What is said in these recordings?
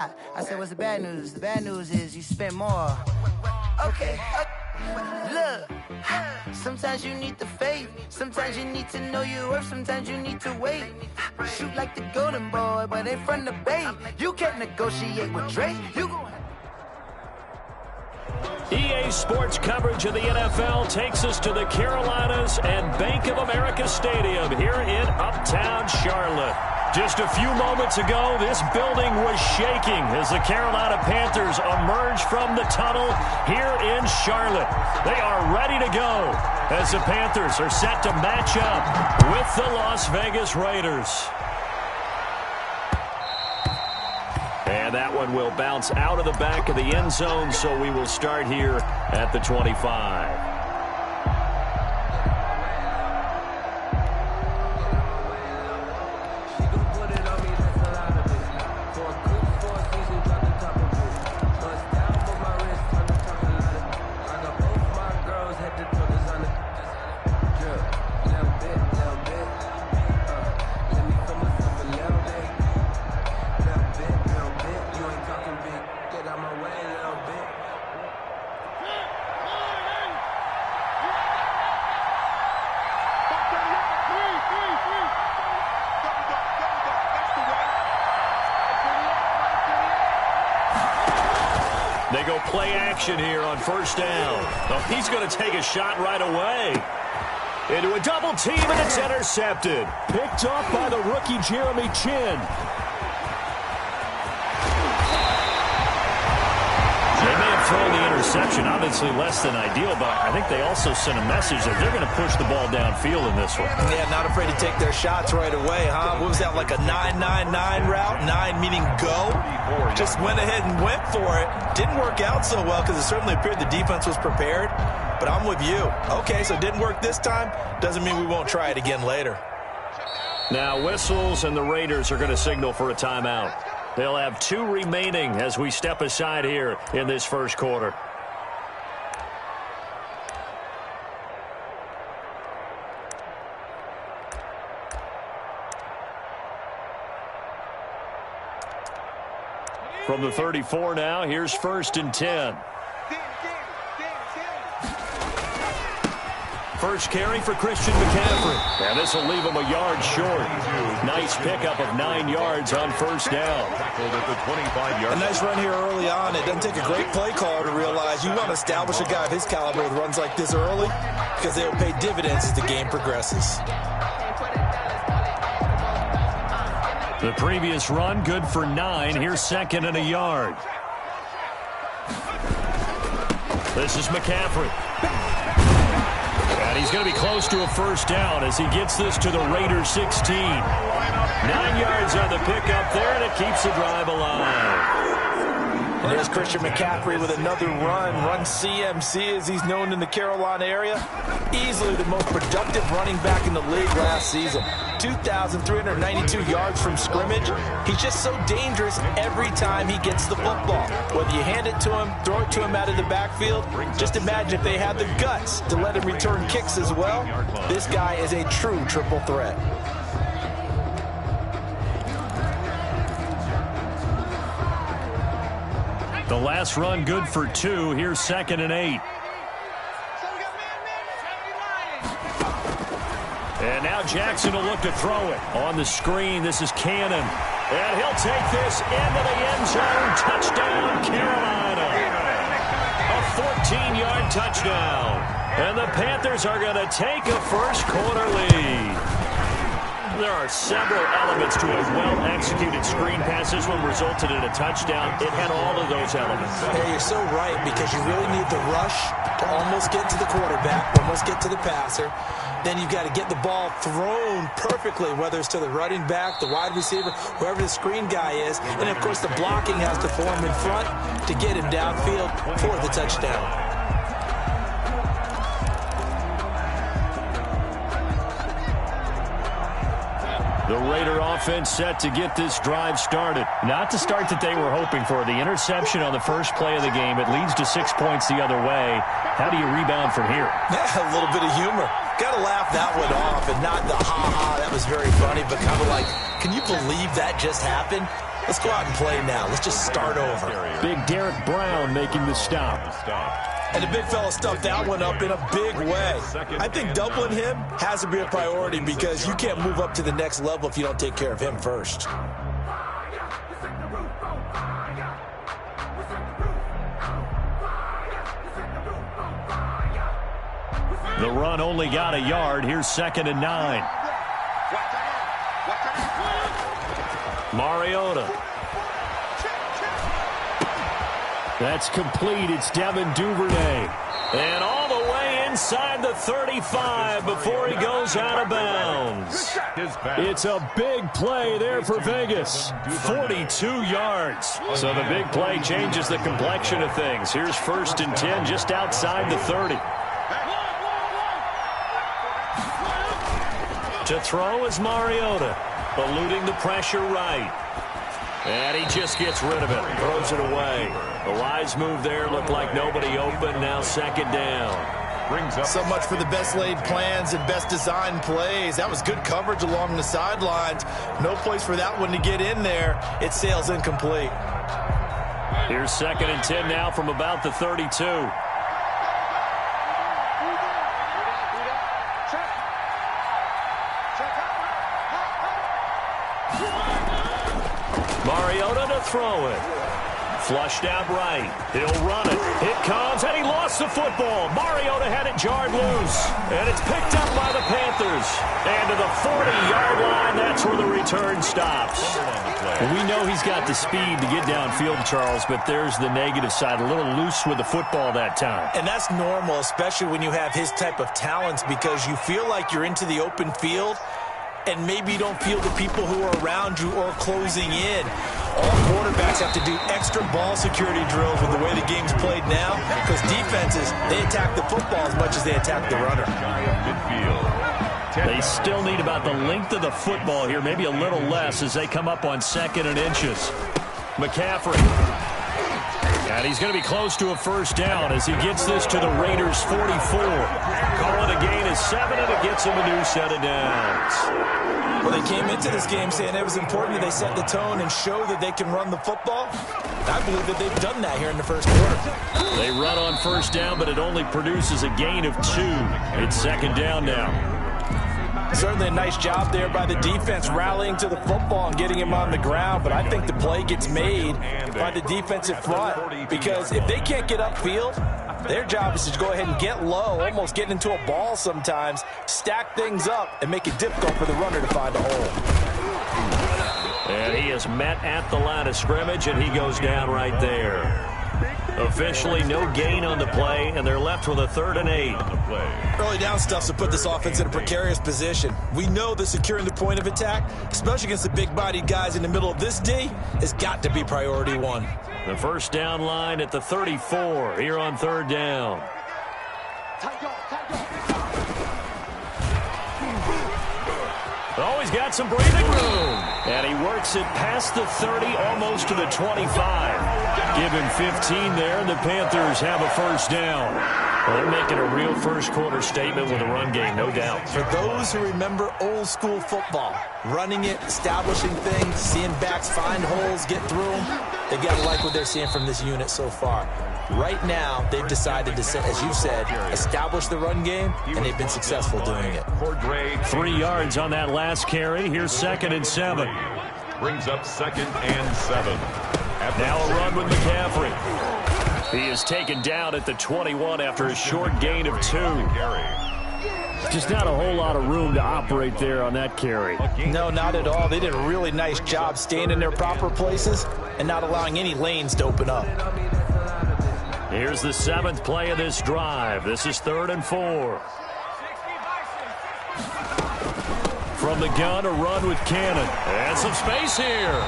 I said, what's the bad news? The bad news is you spent more. Okay. Look, sometimes you need the faith. Sometimes you need to know your worth. Sometimes you need to wait. Shoot like the golden boy, but they from the bay. You can't negotiate with Drake. You go. EA Sports coverage of the NFL takes us to the Carolinas and Bank of America Stadium here in Uptown Charlotte. Just a few moments ago, this building was shaking as the Carolina Panthers emerged from the tunnel here in Charlotte. They are ready to go as the Panthers are set to match up with the Las Vegas Raiders. And that one will bounce out of the back of the end zone, so we will start here at the 25. They go play action here on first down. Oh, he's going to take a shot right away. Into a double team, and it's intercepted. Picked up by the rookie Jeremy Chin. They may have thrown the interception, obviously less than ideal, but I think they also sent a message that they're going to push the ball downfield in this one. Yeah, not afraid to take their shots right away, huh? What was that, like a 9-9-9 route? 9 meaning go? Just went ahead and went for it. Didn't work out so well because it certainly appeared the defense was prepared. But I'm with you. Okay, so it didn't work this time. Doesn't mean we won't try it again later. Now whistles, and the Raiders are going to signal for a timeout. They'll have 2 remaining as we step aside here in this first quarter. From the 34 now, here's 1st and 10. First carry for Christian McCaffrey. And this will leave him a yard short. Nice pickup of 9 yards on first down. A nice run here early on. It doesn't take a great play caller to realize you want to establish a guy of his caliber with runs like this early because they will pay dividends as the game progresses. The previous run, good for 9. Here's 2nd and a yard. This is McCaffrey. And he's going to be close to a first down as he gets this to the Raiders 16. 9 yards on the pickup there, and it keeps the drive alive. And there's Christian McCaffrey with another run CMC as he's known in the Carolina area. Easily the most productive running back in the league last season. 2,392 yards from scrimmage. He's just so dangerous every time he gets the football. Whether you hand it to him, throw it to him out of the backfield, just imagine if they had the guts to let him return kicks as well. This guy is a true triple threat. The last run good for 2. Here's 2nd and 8. And now Jackson will look to throw it. On the screen, this is Cannon. And he'll take this into the end zone. Touchdown, Carolina. A 14-yard touchdown. And the Panthers are going to take a first quarter lead. There are several elements to a well-executed screen pass. This one resulted in a touchdown. It had all of those elements. Hey, you're so right, because you really need the rush to almost get to the quarterback, almost get to the passer. Then you've got to get the ball thrown perfectly, whether it's to the running back, the wide receiver, whoever the screen guy is. And, of course, the blocking has to form in front to get him downfield for the touchdown. The Raider offense set to get this drive started. Not the start that they were hoping for. The interception on the first play of the game. It leads to 6 points the other way. How do you rebound from here? Yeah, a little bit of humor. Got to laugh that one off, and not the ha-ha, that was very funny, but kind of like, can you believe that just happened? Let's go out and play now. Let's just start over. Big Derek Brown making the stop. And the big fella stuffed that one up in a big way. I think doubling him has to be a priority because you can't move up to the next level if you don't take care of him first. The run only got a yard. Here's 2nd and 9. Mariota. That's complete. It's Devin Duvernay. And all the way inside the 35 before he goes out of bounds. It's a big play there for Vegas. 42 yards. So the big play changes the complexion of things. Here's 1st and 10 just outside the 30. To throw is Mariota, eluding the pressure right. And he just gets rid of it, throws it away. The wise move there, looked like nobody open, now 2nd down. So much for the best laid plans and best designed plays. That was good coverage along the sidelines. No place for that one to get in there. It sails incomplete. Here's 2nd and 10 now from about the 32. Mariota to throw it. Flushed out right. He'll run it. It comes, and he lost the football. Mariota had it jarred loose, and it's picked up by the Panthers. And to the 40-yard line, that's where the return stops. Well, we know he's got the speed to get downfield, Charles, but there's the negative side. A little loose with the football that time. And that's normal, especially when you have his type of talents, because you feel like you're into the open field, and maybe you don't feel the people who are around you or closing in. All quarterbacks have to do extra ball security drills with the way the game's played now, because defenses, they attack the football as much as they attack the runner. They still need about the length of the football here, maybe a little less as they come up on 2nd and inches. McCaffrey. And he's going to be close to a 1st down as he gets this to the Raiders' 44. Call it a gain of 7, and it gets him a new set of downs. Well, they came into this game saying it was important that they set the tone and show that they can run the football. I believe that they've done that here in the 1st quarter. They run on 1st down, but it only produces a gain of 2. It's 2nd down now. Certainly a nice job there by the defense rallying to the football and getting him on the ground, but I think the play gets made by the defensive front, because if they can't get upfield, their job is to go ahead and get low, almost get into a ball sometimes, stack things up, and make it difficult for the runner to find a hole. And he is met at the line of scrimmage, and he goes down right there. Officially no gain on the play, and they're left with a 3rd and 8. Early down stuff to put this offense in a precarious position. We know that securing the point of attack, especially against the big-bodied guys in the middle of this D, has got to be priority 1. The 1st down line at the 34 here on 3rd down. Oh, he's got some breathing room. And he works it past the 30, almost to the 25. Give him 15 there, and the Panthers have a 1st down. Well, they're making a real 1st quarter statement with a run game, no doubt. For those who remember old school football, running it, establishing things, seeing backs find holes, get through them, they've got to like what they're seeing from this unit so far. Right now, they've decided to, as you said, establish the run game, and they've been successful doing it. 3 yards on that last carry. Here's 2nd and 7. Brings up 2nd and 7. Now a run with McCaffrey. He is taken down at the 21 after a short gain of 2. Just not a whole lot of room to operate there on that carry. No, not at all. They did a really nice job staying in their proper places and not allowing any lanes to open up. Here's the 7th play of this drive. This is 3rd and 4. From the gun, a run with Cannon. And some space here.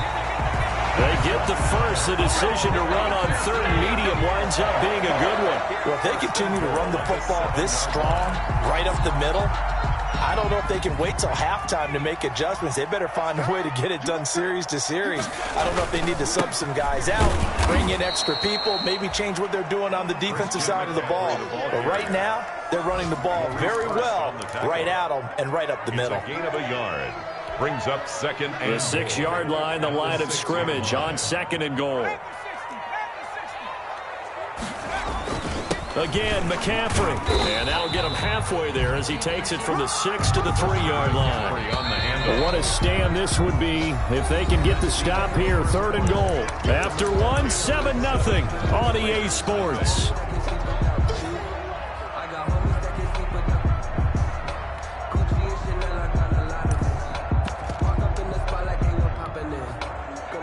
They get the first. The decision to run on 3rd and medium winds up being a good one. Well, if they continue to run the football this strong, right up the middle, I don't know if they can wait till halftime to make adjustments. They better find a way to get it done series to series. I don't know if they need to sub some guys out, bring in extra people, maybe change what they're doing on the defensive side of the ball. But right now, they're running the ball very well right at them and right up the middle. Gain of a yard. Brings up second and the 6-yard line, the line of scrimmage on 2nd and goal. Again, McCaffrey. And that'll get him halfway there as he takes it from the 6 to the 3-yard line. What a stand this would be if they can get the stop here. 3rd and goal. After 1, 7-0 on EA Sports.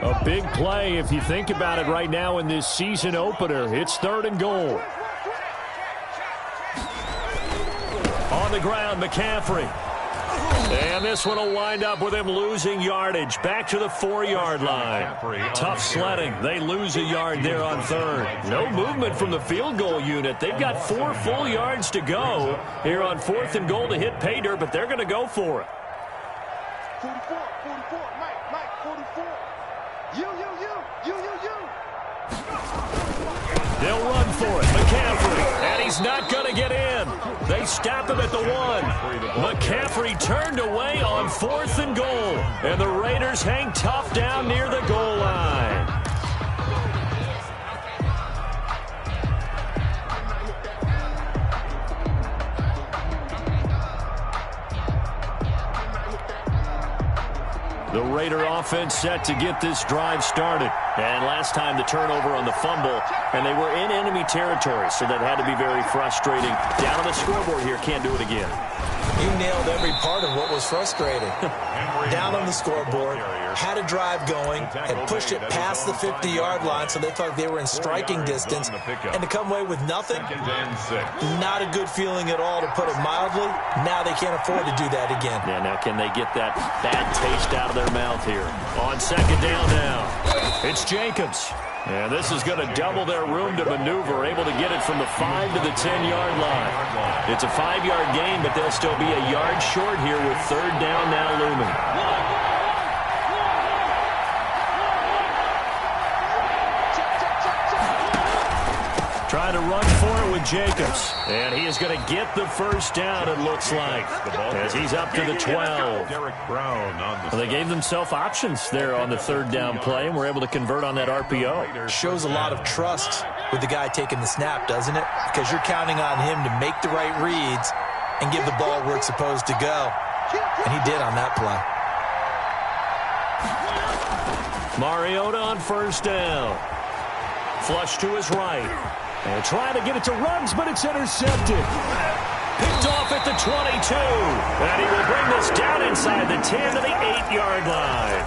A big play if you think about it right now in this season opener. It's 3rd and goal. On the ground, McCaffrey. And this one will wind up with him losing yardage. Back to the 4-yard line. Tough sledding. They lose a yard there on 3rd. No movement from the field goal unit. They've got 4 full yards to go here on 4th and goal to hit pay dirt, but they're going to go for it. 44, Mike, 44. You. They'll run for it. McCaffrey. And he's not going to get in. They stop him at the 1. McCaffrey turned away on 4th and goal. And the Raiders hang tough down near the goal line. The Raider offense set to get this drive started. And last time the turnover on the fumble, and they were in enemy territory, so that had to be very frustrating. Down on the scoreboard here, can't do it again. You nailed every part of what was frustrating. Down on the scoreboard, had a drive going, and pushed it past the 50-yard line, so they thought they were in striking distance. And to come away with nothing, not a good feeling at all, to put it mildly. Now they can't afford to do that again. Yeah, now can they get that bad taste out of their mouth here? On 2nd down now, it's Jacobs. And this is going to double their room to maneuver, able to get it from the 5 to the 10-yard line. It's a 5-yard gain, but they'll still be a yard short here with 3rd down now looming. Trying to run for it with Jacobs. And he is going to get the 1st down, it looks like, as he's up to the 12. Well, they gave themselves options there on the 3rd down play, and were able to convert on that RPO. Shows a lot of trust with the guy taking the snap, doesn't it? Because you're counting on him to make the right reads and give the ball where it's supposed to go. And he did on that play. Mariota on 1st down. Flush to his right. And trying to get it to Ruggs, but it's intercepted. Picked off at the 22. And he will bring this down inside the 10 to the 8-yard line.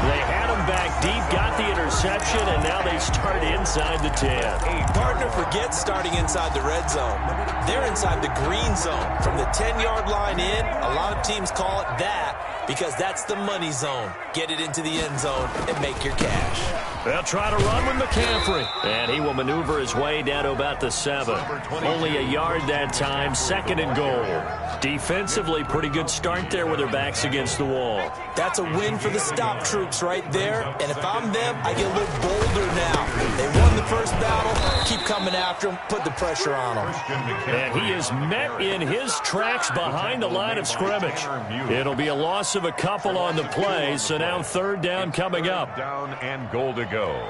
They had him back deep, got the interception, and now they start inside the 10. Partner forgets starting inside the red zone. They're inside the green zone. From the 10-yard line in, a lot of teams call it that because that's the money zone. Get it into the end zone and make your cash. They'll try to run with McCaffrey. And he will maneuver his way down to about the 7. Only a yard that time, 2nd and goal. Defensively, pretty good start there with their backs against the wall. That's a win for the stop troops right there. And if I'm them, I get a little bolder now. They won the first battle. Keep coming after them. Put the pressure on them. And he is met in his tracks behind the line of scrimmage. It'll be a loss of a couple on the play, so now 3rd down coming up. Down and goal to go.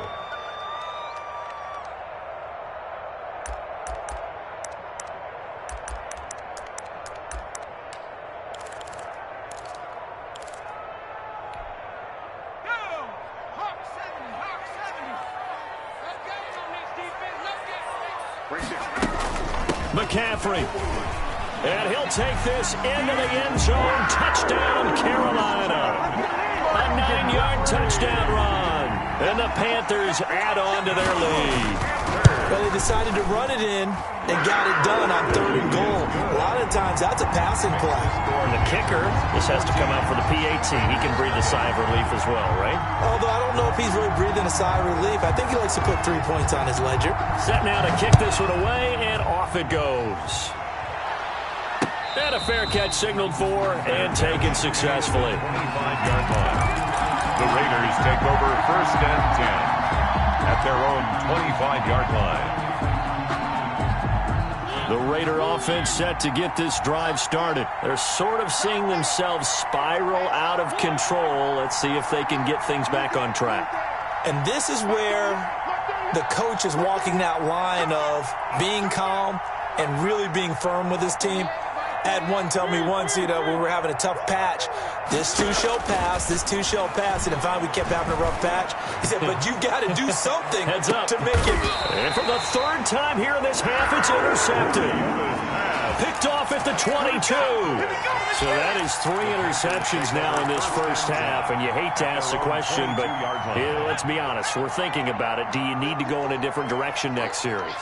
McCaffrey. And he'll take this into the end zone. Touchdown, Carolina. A 9-yard touchdown run. And the Panthers add on to their lead. Well, they decided to run it in and got it done on 3rd and goal. A lot of times, that's a passing play. And the kicker, this has to come out for the PAT. He can breathe a sigh of relief as well, right? Although I don't know if he's really breathing a sigh of relief. I think he likes to put 3 points on his ledger. Set now to kick this one away, and off it goes. And a fair catch signaled for and taken successfully. 25-yard line. The Raiders take over 1st and 10 at their own 25-yard line. The Raider offense set to get this drive started. They're sort of seeing themselves spiral out of control. Let's see if they can get things back on track. And this is where the coach is walking that line of being calm and really being firm with his team. I had one tell me once, we were having a tough patch. This too shall pass, this too shall pass. And finally we kept having a rough patch. He said, but you got to do something Heads up to make it. And for the third time here in this half, it's intercepted. Picked off at the 22. So that is 3 interceptions now in this first half. And you hate to ask the question, but let's be honest. We're thinking about it. Do you need to go in a different direction next series?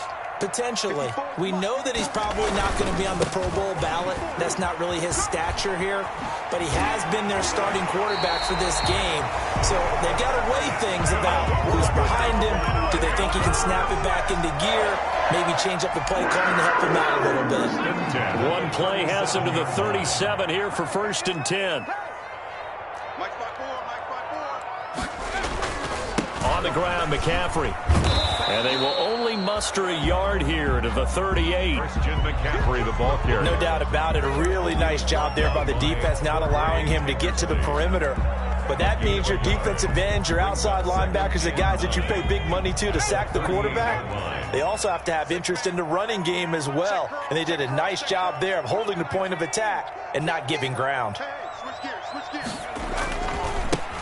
Potentially. We know that he's probably not going to be on the Pro Bowl ballot. That's not really his stature here. But he has been their starting quarterback for this game. So they've got to weigh things about who's behind him. Do they think he can snap it back into gear? Maybe change up the play calling to help him out a little bit. One play has him to the 37 here for 1st and 10. On the ground, McCaffrey. And they will only muster a yard here to the 38. Christian McCaffrey, the ball carrier. No doubt about it. A really nice job there by the defense, not allowing him to get to the perimeter. But that means your defensive ends, your outside linebackers, the guys that you pay big money to sack the quarterback, they also have to have interest in the running game as well. And they did a nice job there of holding the point of attack and not giving ground.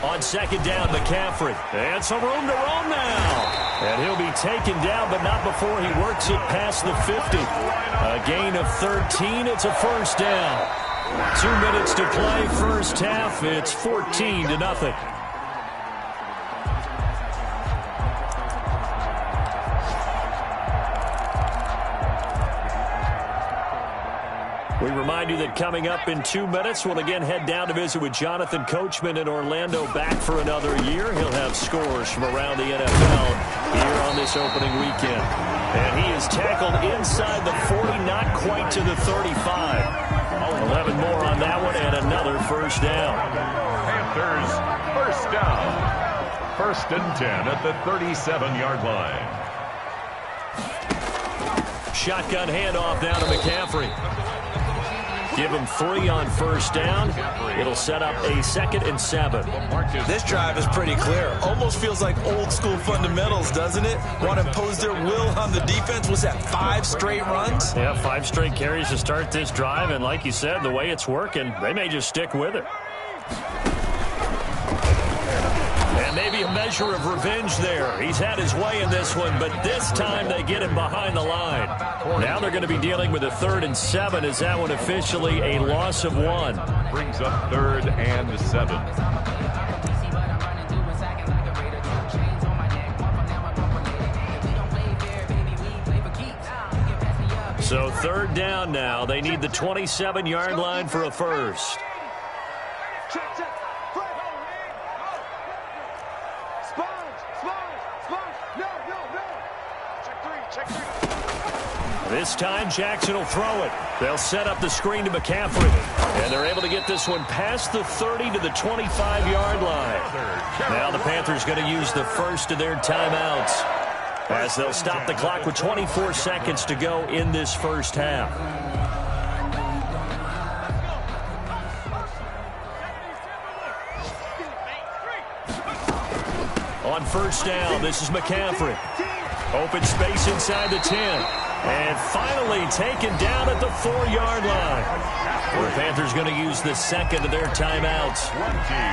On 2nd down, McCaffrey. And some room to roam now. And he'll be taken down, but not before he works it past the 50. A gain of 13. It's a 1st down. 2 minutes to play, first half. It's 14-0. We remind you that coming up in 2 minutes, we'll again head down to visit with Jonathan Coachman in Orlando, back for another year. He'll have scores from around the NFL here on this opening weekend. And he is tackled inside the 40, not quite to the 35. 11 more on that one, and another 1st down. Panthers, 1st down. 1st and 10 at the 37-yard line. Shotgun handoff down to McCaffrey. Give him 3 on 1st down. It'll set up a 2nd and 7. This drive is pretty clear. Almost feels like old school fundamentals, doesn't it? Want to impose their will on the defense. Was that 5 straight runs? Yeah, 5 straight carries to start this drive. And like you said, the way it's working, they may just stick with it. And maybe a measure of revenge there. He's had his way in this one, but this time they get him behind the line. Now they're going to be dealing with a 3rd and 7. Is that one officially a loss of 1? Brings up 3rd and 7. So 3rd down now. They need the 27-yard line for a 1st. This time, Jackson will throw it. They'll set up the screen to McCaffrey. And they're able to get this one past the 30 to the 25-yard line. Now the Panthers going to use the first of their timeouts, as they'll stop the clock with 24 seconds to go in this first half. On 1st down, this is McCaffrey. Open space inside the 10. And finally taken down at the 4-yard line. The Panthers going to use the 2nd of their timeouts,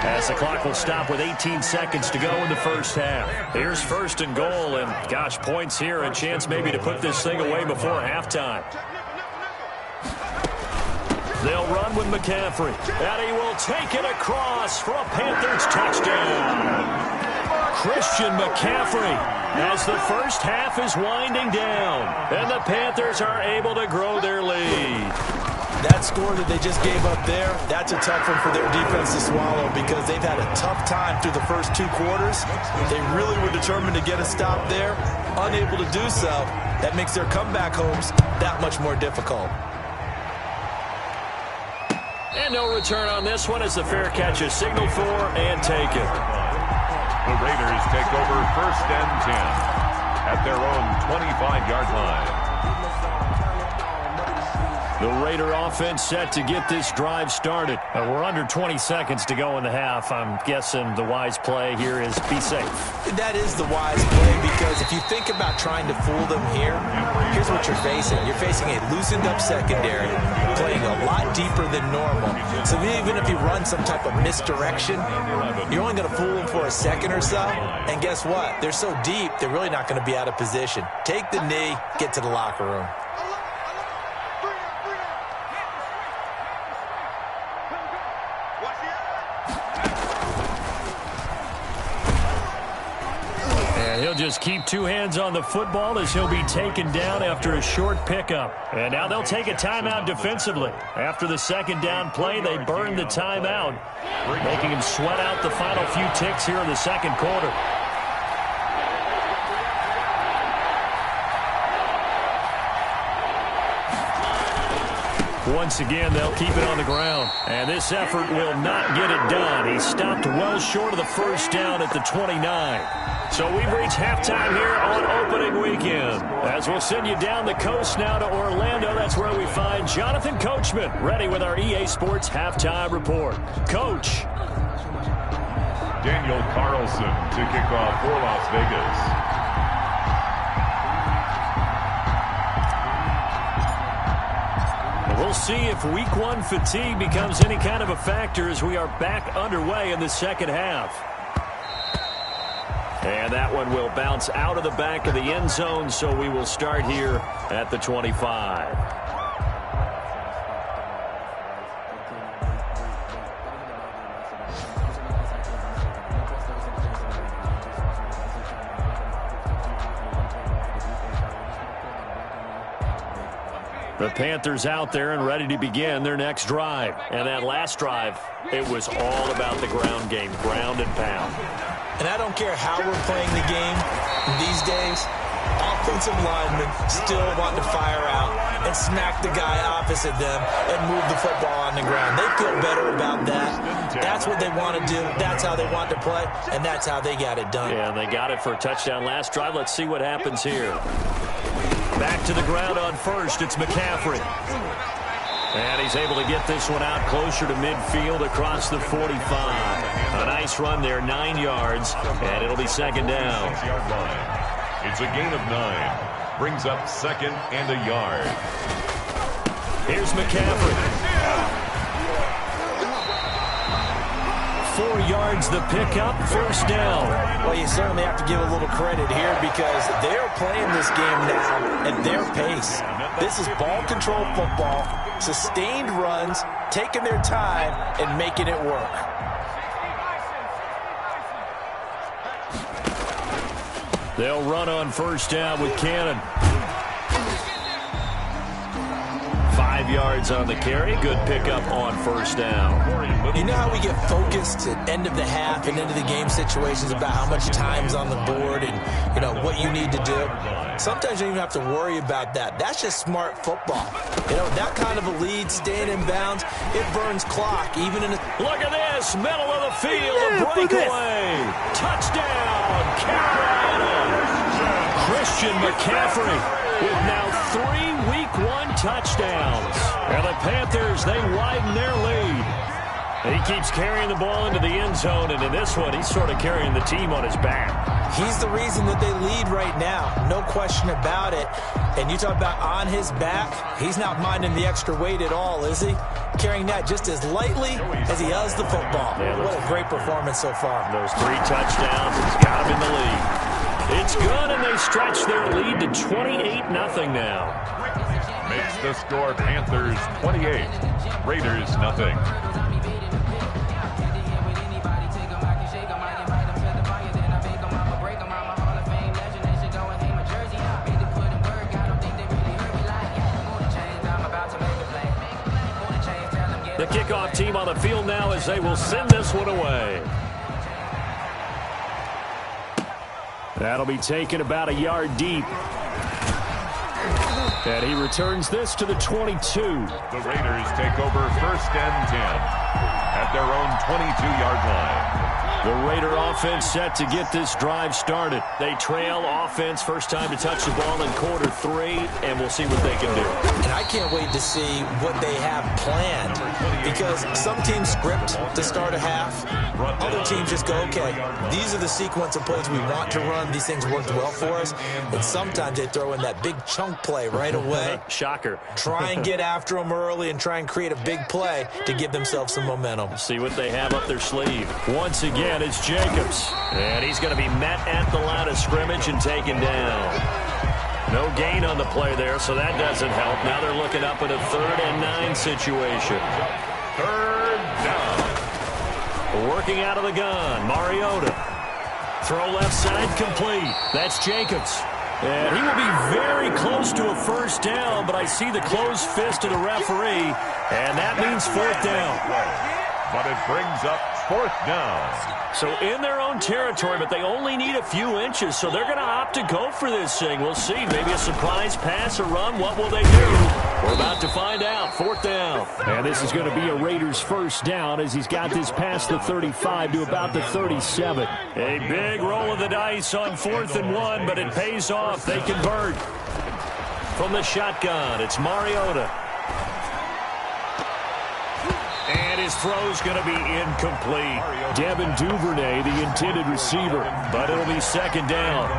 as the clock will stop with 18 seconds to go in the first half. Here's 1st and goal, and gosh, points here, a chance maybe to put this thing away before halftime. They'll run with McCaffrey, and he will take it across for a Panthers touchdown. Christian McCaffrey, as the first half is winding down, and the Panthers are able to grow their lead. That score that they just gave up there, that's a tough one for their defense to swallow, because they've had a tough time through the first 2 quarters. They really were determined to get a stop there, unable to do so. That makes their comeback hopes that much more difficult. And no return on this one, as the fair catch is signaled for and taken. The Raiders take over 1st and 10 at their own 25-yard line. The Raider offense set to get this drive started. We're under 20 seconds to go in the half. I'm guessing the wise play here is be safe. That is the wise play, because if you think about trying to fool them here, here's what you're facing. You're facing a loosened up secondary, playing a lot deeper than normal. So even if you run some type of misdirection, you're only going to fool them for a second or so. And guess what? They're so deep, they're really not going to be out of position. Take the knee, get to the locker room. He'll just keep two hands on the football as he'll be taken down after a short pickup. And now they'll take a timeout defensively. After the second down play, they burn the timeout, making him sweat out the final few ticks here in the second quarter. Once again, they'll keep it on the ground. And this effort will not get it done. He stopped well short of the first down at the 29. So we've reached halftime here on opening weekend. As we'll send you down the coast now to Orlando, that's where we find Jonathan Coachman, ready with our EA Sports halftime report. Coach. Daniel Carlson to kick off for Las Vegas. We'll see if week one fatigue becomes any kind of a factor as we are back underway in the second half. And that one will bounce out of the back of the end zone, so we will start here at the 25. The Panthers out there and ready to begin their next drive. And that last drive, it was all about the ground game, ground and pound. And I don't care how we're playing the game these days, offensive linemen still want to fire out and smack the guy opposite them and move the football on the ground. They feel better about that. That's what they want to do. That's how they want to play, and that's how they got it done. Yeah, and they got it for a touchdown last drive. Let's see what happens here. Back to the ground on first. It's McCaffrey. And he's able to get this one out closer to midfield across the 45. A nice run there, 9 yards, and it'll be second down. It's a gain of 9. Brings up second and a yard. Here's McCaffrey. 4 yards the pickup, first down. Well, you certainly have to give a little credit here because they're playing this game now at their pace. This is ball control football, sustained runs, taking their time and making it work. They'll run on first down with Cannon. 5 yards on the carry. Good pickup on first down. You know how we get focused at end of the half and end of the game situations about how much time's on the board and, you know, what you need to do? Sometimes you don't even have to worry about that. That's just smart football. You know, that kind of a lead, staying in bounds, it burns clock. Even in a... Look at this, middle of the field, a breakaway. Touchdown, Carolina. Christian McCaffrey with now 3 Week 1 touchdowns. And the Panthers, they widen their lead. He keeps carrying the ball into the end zone, and in this one, he's sort of carrying the team on his back. He's the reason that they lead right now, no question about it. And you talk about on his back, he's not minding the extra weight at all, is he? Carrying that just as lightly as he does the football. Yeah, what a great performance so far. Those 3 touchdowns, he's got him in the lead. It's good, and they stretch their lead to 28-0 now. Makes the score Panthers 28, Raiders nothing. The kickoff team on the field now as they will send this one away. That'll be taken about a yard deep. And he returns this to the 22. The Raiders take over first and 10 at their own 22-yard line. The Raider offense set to get this drive started. They trail offense, first time to touch the ball in quarter 3, and we'll see what they can do. And I can't wait to see what they have planned, because some teams script to start a half. Other teams just go, okay, these are the sequence of plays we want to run. These things worked well for us. And sometimes they throw in that big chunk play right away. Shocker. Try and get after them early and try and create a big play to give themselves some momentum. See what they have up their sleeve. Once again, it's Jacobs. And he's going to be met at the line of scrimmage and taken down. No gain on the play there, so that doesn't help. Now they're looking up at a 3rd and 9 situation. 3rd down. Working out of the gun, Mariota. Throw left side complete. That's Jacobs. And he will be very close to a first down, but I see the closed fist of the referee, and that means 4th down. But it brings up 4th down. So in their own territory, but they only need a few inches, so they're going to opt to go for this thing. We'll see. Maybe a surprise pass or run. What will they do? We're about to find out. 4th down. And this is going to be a Raiders first down as he's got this past the 35 to about the 37. A big roll of the dice on 4th and 1, but it pays off. They convert. From the shotgun, it's Mariota. And his throw's going to be incomplete. Devin Duvernay, the intended receiver. But it'll be 2nd down.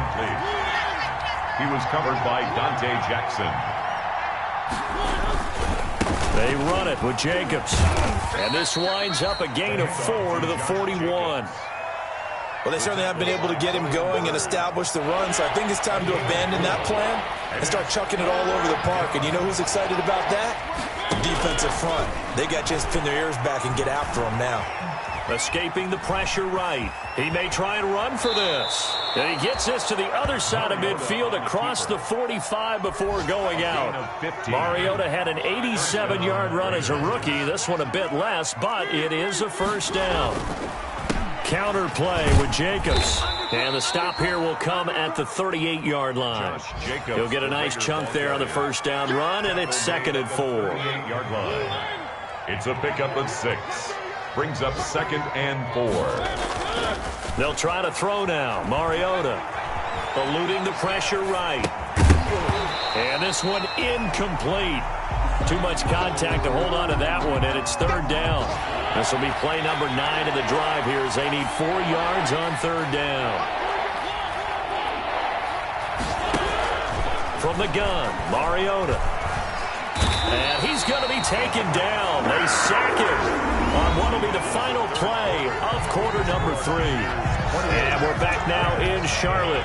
He was covered by Dante Jackson. They run it with Jacobs. And this winds up a gain of 4 to the 41. Well, they certainly have been able to get him going and establish the run, so I think it's time to abandon that plan and start chucking it all over the park. And you know who's excited about that? The defensive front. They got to just pin their ears back and get after him now. Escaping the pressure right. He may try and run for this. And he gets this to the other side of midfield across the 45 before going out. Mariota had an 87-yard run as a rookie. This one a bit less, but it is a first down. Counter play with Jacobs. And the stop here will come at the 38-yard line. He'll get a nice chunk there on the first down run, and it's 2nd and 4. 38-yard line. It's a pickup of 6. Brings up 2nd and 4. They'll try to throw now. Mariota eluding the pressure right. And this one incomplete. Too much contact to hold on to that one, and it's 3rd down. This will be play number 9 of the drive here as they need 4 yards on 3rd down. From the gun, Mariota. And he's going to be taken down. They sack him on what will be the final play of quarter number 3. And we're back now in Charlotte.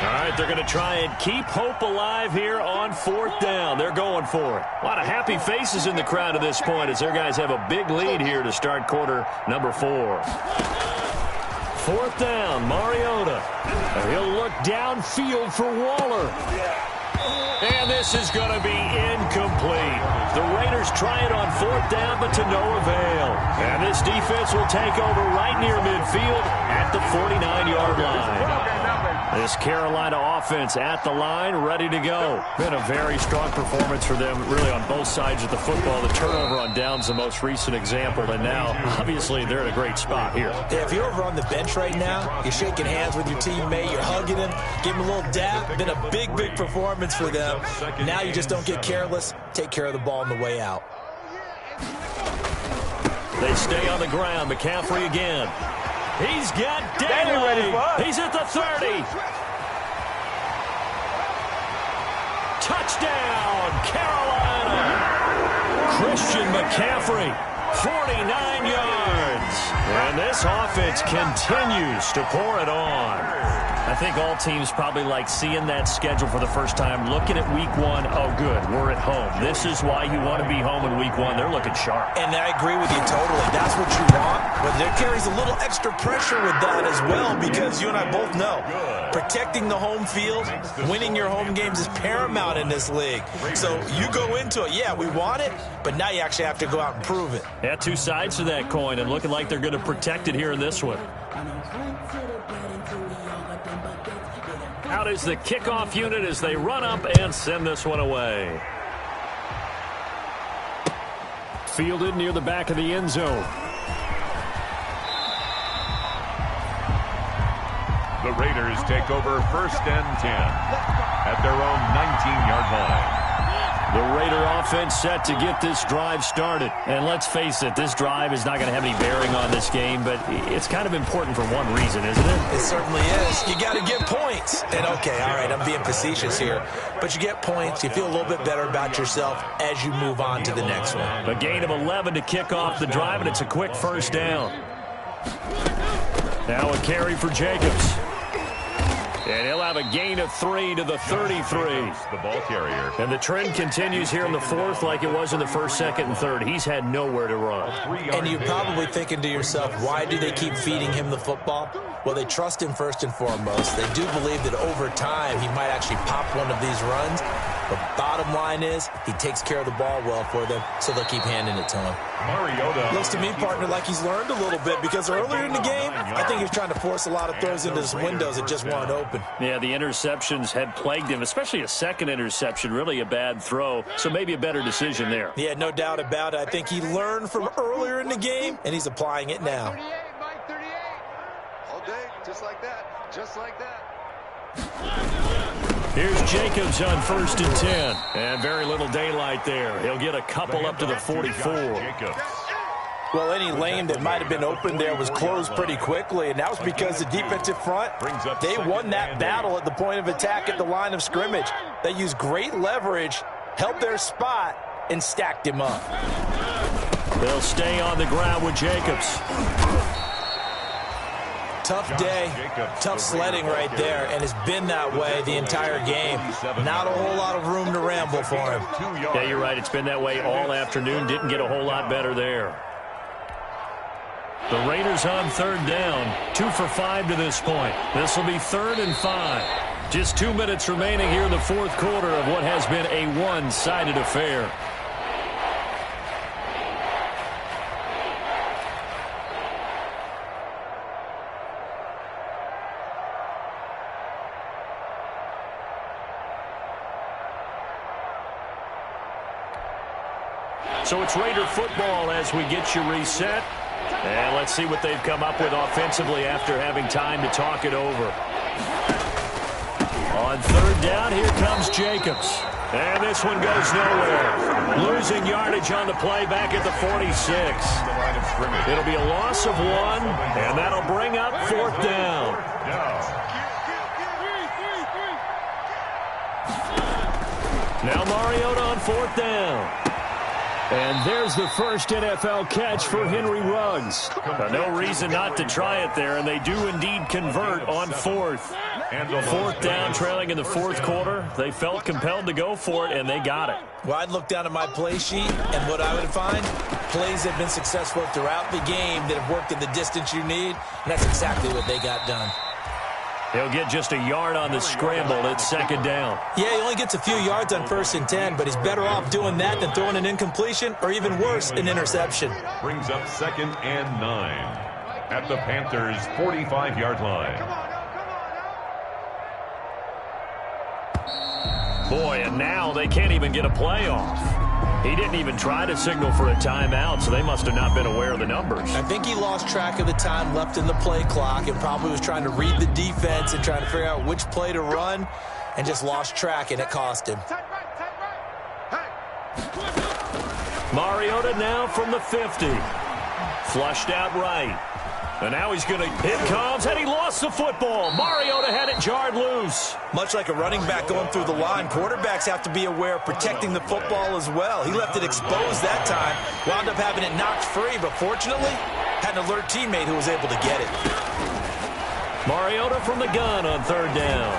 All right, they're going to try and keep hope alive here on 4th down. They're going for it. A lot of happy faces in the crowd at this point as their guys have a big lead here to start quarter number 4. 4th down, Mariota. He'll look downfield for Waller. And this is going to be incomplete. The Raiders try it on 4th down, but to no avail. And this defense will take over right near midfield at the 49-yard line. This Carolina offense at the line, ready to go. Been a very strong performance for them, really on both sides of the football. The turnover on downs the most recent example, and now, obviously, they're in a great spot here. Yeah, if you're over on the bench right now, you're shaking hands with your teammate, you're hugging him, give him a little dap. Been a big, big performance for them. Now you just don't get careless. Take care of the ball on the way out. They stay on the ground. McCaffrey again. He's got Daly. He's at the 30. Touchdown, Carolina. Christian McCaffrey, 49 yards. And this offense continues to pour it on. I think all teams probably like seeing that schedule for the first time, looking at week 1. Oh, good, we're at home. This is why you want to be home in week 1. They're looking sharp. And I agree with you totally. That's what you want. But there carries a little extra pressure with that as well, because you and I both know protecting the home field, winning your home games is paramount in this league. So you go into it, yeah, we want it, but now you actually have to go out and prove it. Yeah, 2 sides to that coin, and looking like they're going to protect it here in this one. Out is the kickoff unit as they run up and send this one away. Fielded near the back of the end zone. The Raiders take over 1st and 10 at their own 19-yard line. The Raider offense set to get this drive started. And let's face it, this drive is not going to have any bearing on this game, but it's kind of important for one reason, isn't it? It certainly is. You got to get points. And, okay, all right, I'm being facetious here. But you get points. You feel a little bit better about yourself as you move on to the next one. A gain of 11 to kick off the drive, and it's a quick first down. Now a carry for Jacobs. And he'll have a gain of 3 to the 33. The ball carrier. And the trend continues here in the fourth like it was in the first, second, and third. He's had nowhere to run. And you're probably thinking to yourself, why do they keep feeding him the football? Well, they trust him first and foremost. They do believe that over time he might actually pop one of these runs. But bottom line is he takes care of the ball well for them, so they'll keep handing it to him. Mariota. Looks to me, partner, like he's learned a little bit because earlier in the game, I think he was trying to force a lot of throws into his windows that just weren't open. Yeah, the interceptions had plagued him, especially a second interception, really a bad throw, so maybe a better decision there. Yeah, no doubt about it. I think he learned from earlier in the game, and he's applying it now. 38, Mike, 38. All day, just like that, just like that. Here's Jacobs on 1st and 10. And very little daylight there. He'll get a couple up to the 44. Well, any lane that might have been open there was closed pretty quickly, and that was because the defensive front, they won that battle at the point of attack at the line of scrimmage. They used great leverage, held their spot, and stacked him up. They'll stay on the ground with Jacobs. Tough day, tough sledding right there, and it's been that way the entire game. Not a whole lot of room to ramble for him. Yeah, you're right. It's been that way all afternoon. Didn't get a whole lot better there. The Raiders on 3rd down. 2 for 5 to this point. This will be 3rd and 5. Just 2 minutes remaining here in the fourth quarter of what has been a one-sided affair. So it's Raider football as we get you reset. And let's see what they've come up with offensively after having time to talk it over. On 3rd down, here comes Jacobs. And this one goes nowhere. Losing yardage on the play back at the 46. It'll be a loss of 1, and that'll bring up 4th down. Now Mariota on 4th down. And there's the first NFL catch for Henry Ruggs. No reason not to try it there, and they do indeed convert on 4th. 4th down, trailing in the fourth quarter. They felt compelled to go for it, and they got it. Well, I'd look down at my play sheet, and what I would find, plays have been successful throughout the game that have worked in the distance you need, and that's exactly what they got done. He'll get just a yard on the scramble at 2nd down. Yeah, he only gets a few yards on 1st and 10, but he's better off doing that than throwing an incompletion or even worse, an interception. Brings up 2nd and 9 at the Panthers' 45-yard line. Boy, and now they can't even get a play off. He didn't even try to signal for a timeout, so they must have not been aware of the numbers. I think he lost track of the time left in the play clock and probably was trying to read the defense and trying to figure out which play to run and just lost track, and it cost him. Mariota now from the 50. Flushed out right. And now he's going to, it comes, and he lost the football. Mariota had it jarred loose. Much like a running back going through the line, quarterbacks have to be aware of protecting the football as well. He left it exposed that time, wound up having it knocked free, but fortunately, had an alert teammate who was able to get it. Mariota from the gun on 3rd down.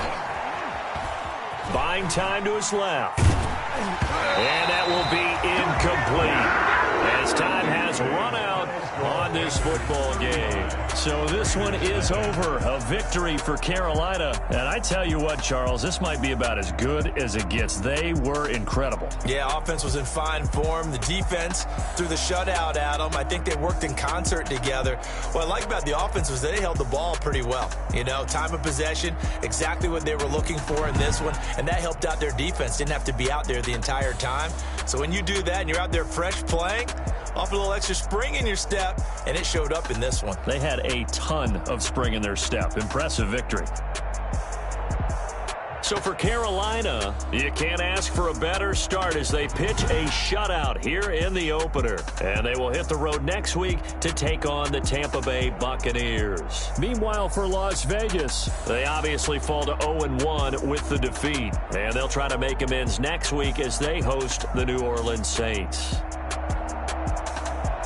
Buying time to his left. And that will be incomplete as time has run out on this football game. So this one is over. A victory for Carolina. And I tell you what, Charles, this might be about as good as it gets. They were incredible. Yeah, offense was in fine form. The defense threw the shutout at them. I think they worked in concert together. What I like about the offense was they held the ball pretty well. You know, time of possession, exactly what they were looking for in this one. And that helped out their defense. Didn't have to be out there the entire time. So when you do that and you're out there fresh playing, off a little extra spring in your step, and it showed up in this one. They had a ton of spring in their step. Impressive victory. So for Carolina, you can't ask for a better start as they pitch a shutout here in the opener. And they will hit the road next week to take on the Tampa Bay Buccaneers. Meanwhile, for Las Vegas, they obviously fall to 0-1 with the defeat. And they'll try to make amends next week as they host the New Orleans Saints.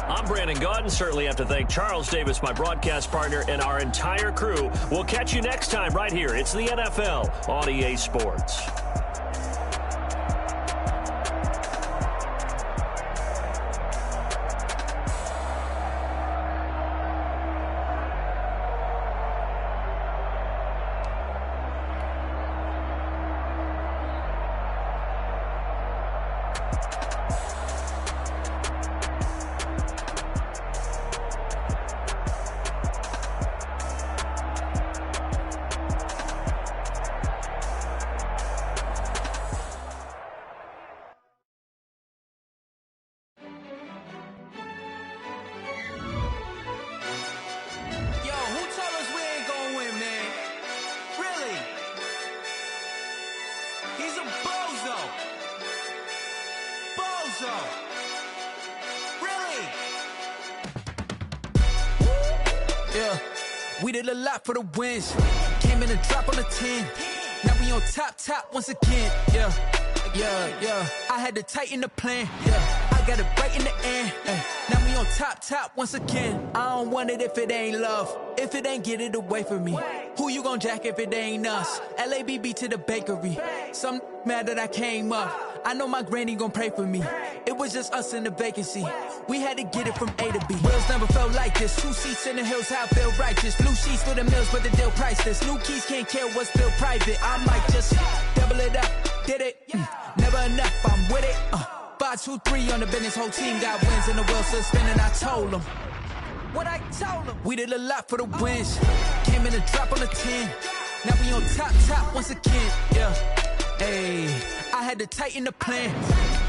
I'm Brandon Gaudin. Certainly have to thank Charles Davis, my broadcast partner, and our entire crew. We'll catch you next time right here. It's the NFL on EA Sports. We did a lot for the wins. Came in a drop on the 10. Now we on top once again. Yeah. I had to tighten the plan. Yeah. I got it right in the end. Now we on top once again. I don't want it if it ain't love. If it ain't, get it away from me. Who you gon' jack if it ain't us? LABB to the bakery. Some mad that I came up. I know my granny gon' pray for me. It was just us in the vacancy. We had to get it from A to B. Wheels never felt like this. 2 seats in the hills, how I feel righteous. Blue sheets for the mills, but the deal priceless. New keys can't care what's still private. I might just double it up. Did it? Never enough, I'm with it. 5, 2, 3 on the business. Whole team got wins and the wheels still spinning. I told them what I told them. We did a lot for the wins. Came in a drop on the 10. Now we on top once again. Yeah. Hey, I had to tighten the plan.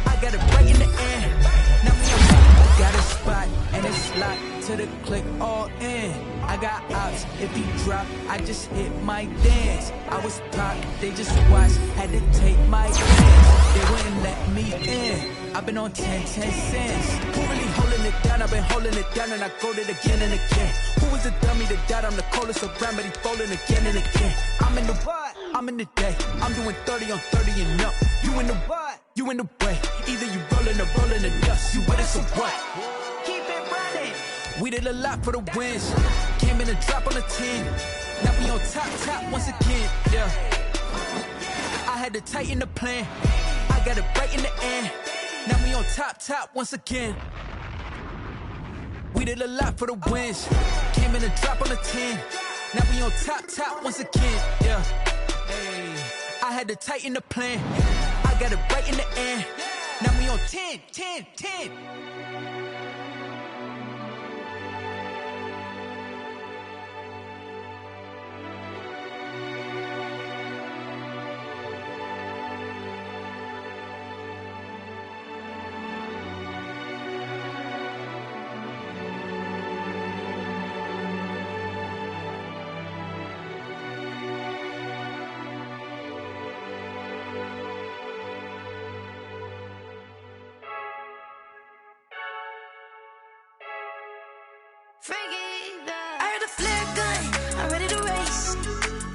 I got it right in the end. Now we on top. Got a spot and it's locked to the click all in. I got outs, if he drop, I just hit my dance. I was top, they just watched, had to take my chance. They wouldn't let me in. I've been on 10 cents. Who really holding it down? I've been holding it down and I go it again and again. Who was the dummy that died? I'm the coldest around, but he's falling again and again. I'm in the what? I'm in the day. I'm doing 30 on 30 and up. You in the what? You in the way. Either you rolling or rolling the dust. You with us or what? Keep it running. We did a lot for the wins. Came in a drop on the 10. Now we on top once again. Yeah. I had to tighten the plan. I got it right in the end. Now we on top once again. We did a lot for the wins. Came in a drop on the 10. Now we on top once again. Yeah. Hey, I had to tighten the plan. I got it right in the end. Now we on 10. I heard a flare gun, I'm ready to race.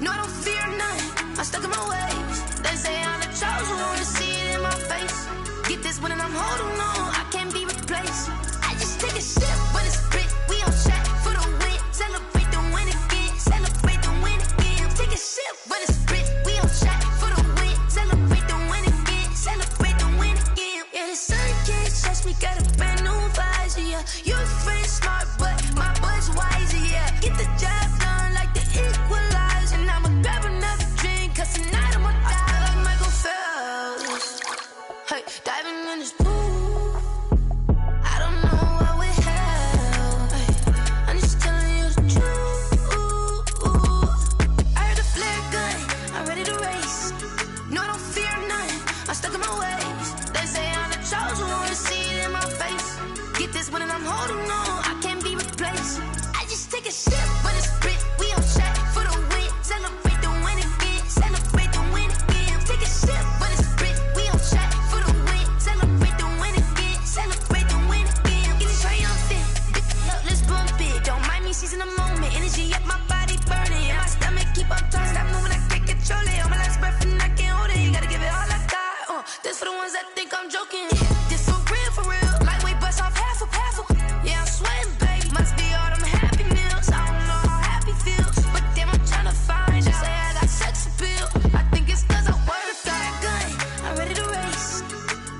No, I don't fear none, I'm stuck in my ways. They say I'm the chosen one, to see it in my face. Get this one and I'm holding on, I can't be replaced. I just take a sip, but it's spit, we on track for the win. Celebrate the win again, celebrate the win again. Take a sip, but it's spit, we on track for the win. Celebrate the win again, celebrate the win again. Yeah, the sun can't touch me, got a brand new visor, yeah. You a friend smart, but my bud's wiser, yeah. Get the job done like the equalizer. And I'ma grab another drink, cause tonight I'ma die. I feel like Michael Phelps. Hey, diving in this pool. I don't know what we have. Hey, I'm just telling you the truth. I heard a flare gun, I'm ready to race. No, I don't fear none, I'm stuck in my ways. They say I'm the chosen one, to see it in my face. Get this one This for the ones that think I'm joking. This so real for real. Lightweight bust off half a. Yeah, I'm sweating, baby. Must be all them happy meals. I don't know how happy feels, but damn, I'm trying to find out. Say I got sex appeal. I think it's cause I work a gun. I'm ready to race.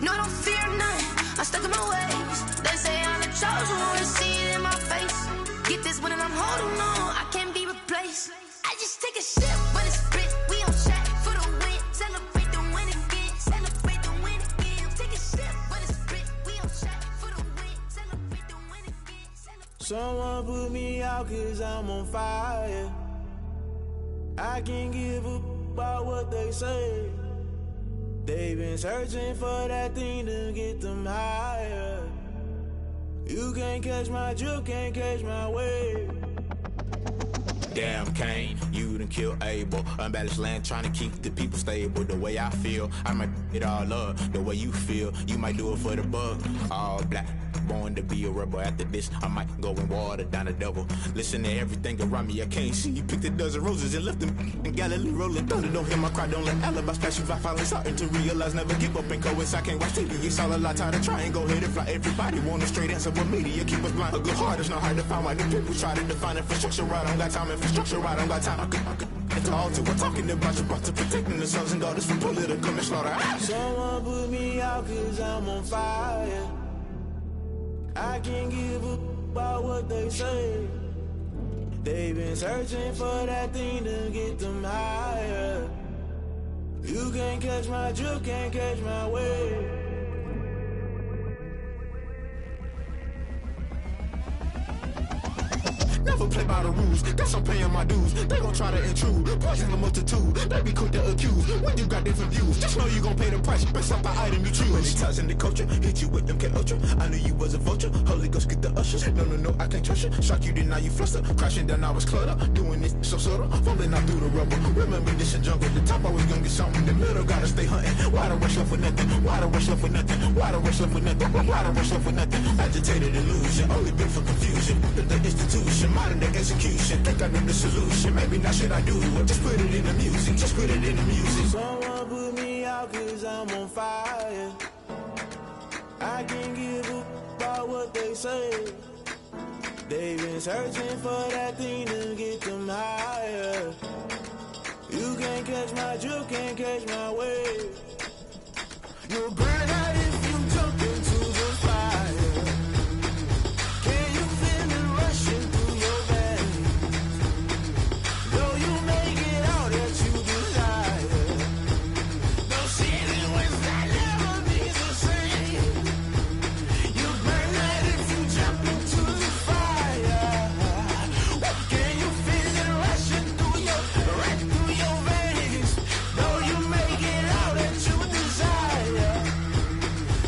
No, I don't fear none. I'm stuck in my ways. They say I'm the chosen one. To see it in my face. Get this one and I'm holding on. I can't be replaced. I just take a sip, but it's spit. We on track for the win. Celebrate the win again. Celebrate the win again. Take a sip, but it's spit. We on track for the win. Celebrate the win again. Someone put me out cause I'm on fire. I can't give up about what they say. They've been searching for that thing to get them higher. You can't catch my drift, can't catch my wave. Damn Kane, you done killed Abel. Unbalanced land trying to keep the people stable. The way I feel, I might it all up. The way you feel, you might do it for the bug. All black, born to be a rebel. After this, I might go and water down the devil. Listen to everything around me, I can't see. You picked a dozen roses and left them in Galilee rolling thunder. Don't hear my cry, don't let alibis pass you. I finally starting to realize, never give up and coincide. I can't watch TV, it's all a lot. Tired of trying, go ahead and fly. Everybody want a straight answer, but media keep us blind. A good heart is not hard to find. Why the people try to define infrastructure right? I don't got time, infrastructure right? I don't got time. I could all to we're talking about you, about to protecting the sons and daughters from political and slaughter. Someone put me out cause I'm on fire. I can't give up about what they say. They've been searching for that thing to get them higher. You can't catch my drift, can't catch my wave. Never play by the rules, guess I'm paying my dues. They gon' try to intrude, poison the multitude. They be quick to accuse, when you got different views. Just know you gon' pay the price, based off the item you choose. Many times in the culture, hit you with them K-Ultra. I knew you was a vulture, Holy Ghost get the ushers. No, I can't trust you. Shock you, then now you fluster. Crashing down, I was cluttered. Doing this so subtle, falling out through the rubble. Remember this a jungle, the top always gonna get something. The middle gotta stay hunting. Why the rush left for nothing? Why the rush left for nothing? Why the rush left for nothing? Why the rush left for nothing? Agitated illusion, only been for confusion. The institution, modern day execution. Think I know the solution. Maybe not should I do it? Just put it in the music. Just put it in the music. Someone put me out cause I'm on fire. I can't give up about what they say. They've been searching for that thing to get them higher. You can't catch my drift, can't catch my wave. You'll burn out if you jump into the fire. Can you feel it rushing through your veins? Though you make it all that you desire. Those feelings that never be the same. You burn out if you jump into the fire. Can you feel it rushing through your veins? Though you make it all that you desire.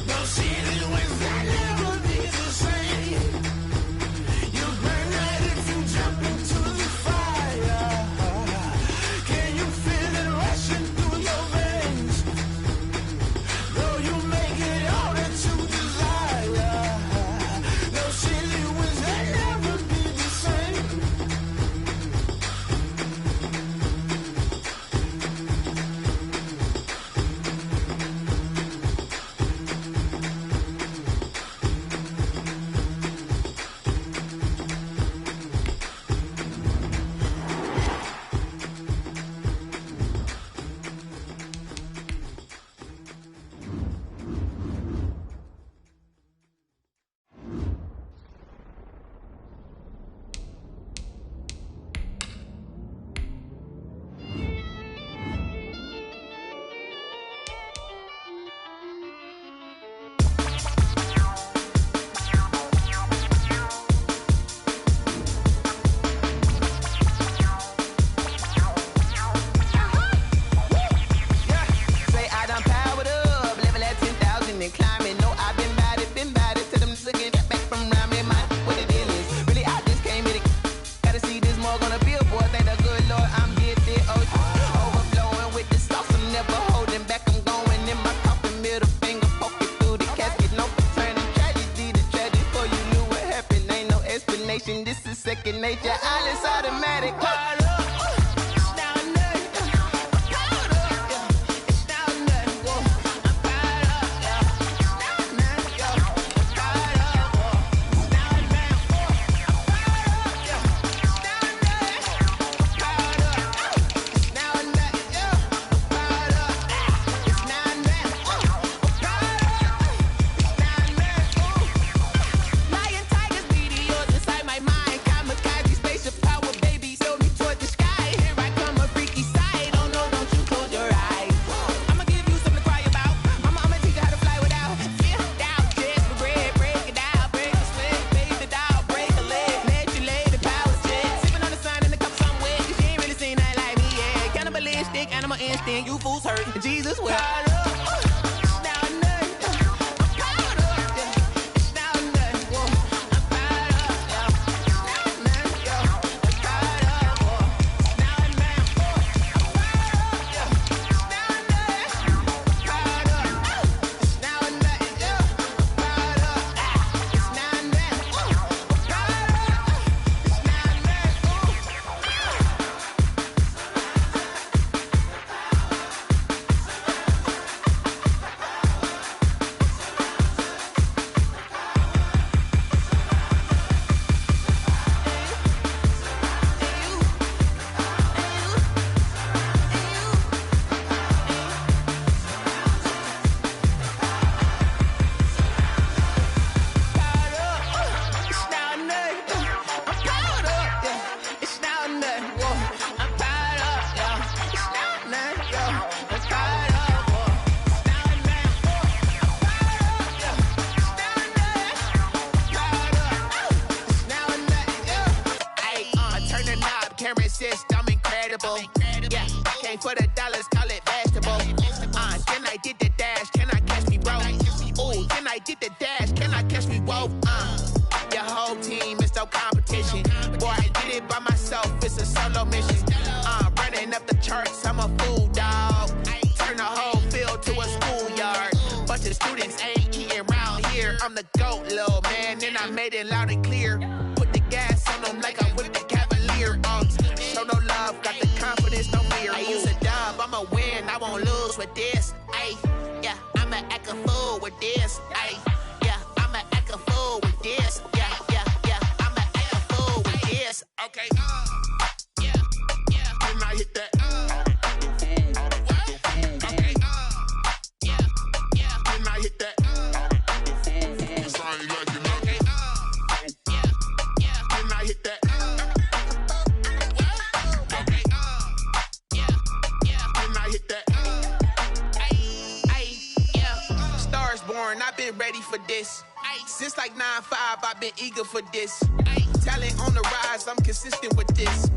Those feelings that never be the same. You burn out if you jump into the fire. Can you feel it rushing through your veins? Though you make it all that you desire. Those feelings that never be the same. Say I done powered up, level at 10,000 and climbing. No, I've been bad it to them looking back from around me. My what the deal is. Really, I just came here to gotta see this more gonna billboard. Thank the good Lord, I'm gifted. Overflowing with the sauce, I'm never holding back. I'm going in my coffin, middle finger poking through the casket. No turning tragedy to tragedy. Before you knew what happened, ain't no explanation. This is second nature. All is automatic. for the dollars, call it vegetable. Then I did the dash, can I catch me, bro? Ooh, then I did the dash, can I catch me, whoa? Your whole team is no competition. Boy, I did it by myself, it's a solo mission. Running up the charts, I'm a fool, dog. Turn the whole field to a schoolyard. Bunch of students ain't eating round here. I'm the GOAT, little man, and I made it loud and clear. Put the gas on them like I'm with the Cavalier. Show no love, got the confidence, no fear. I use a dub, I'ma win, I won't lose with this. Ay, yeah, I'ma act a fool with this. Ay, yeah, I'ma act a fool with this. Yeah, yeah, yeah, I'ma act a fool with this. Okay, yeah, yeah. Then I hit that. Okay, yeah, yeah. Then I hit that. Cause I ain't like it nothing. Yeah, yeah. Then I hit that. Okay, yeah, yeah. Then I hit that. Ay, yeah. Stars born, I've been ready for this. Since like 9-5, I've been eager for this. Talent on the rise, I'm consistent with this.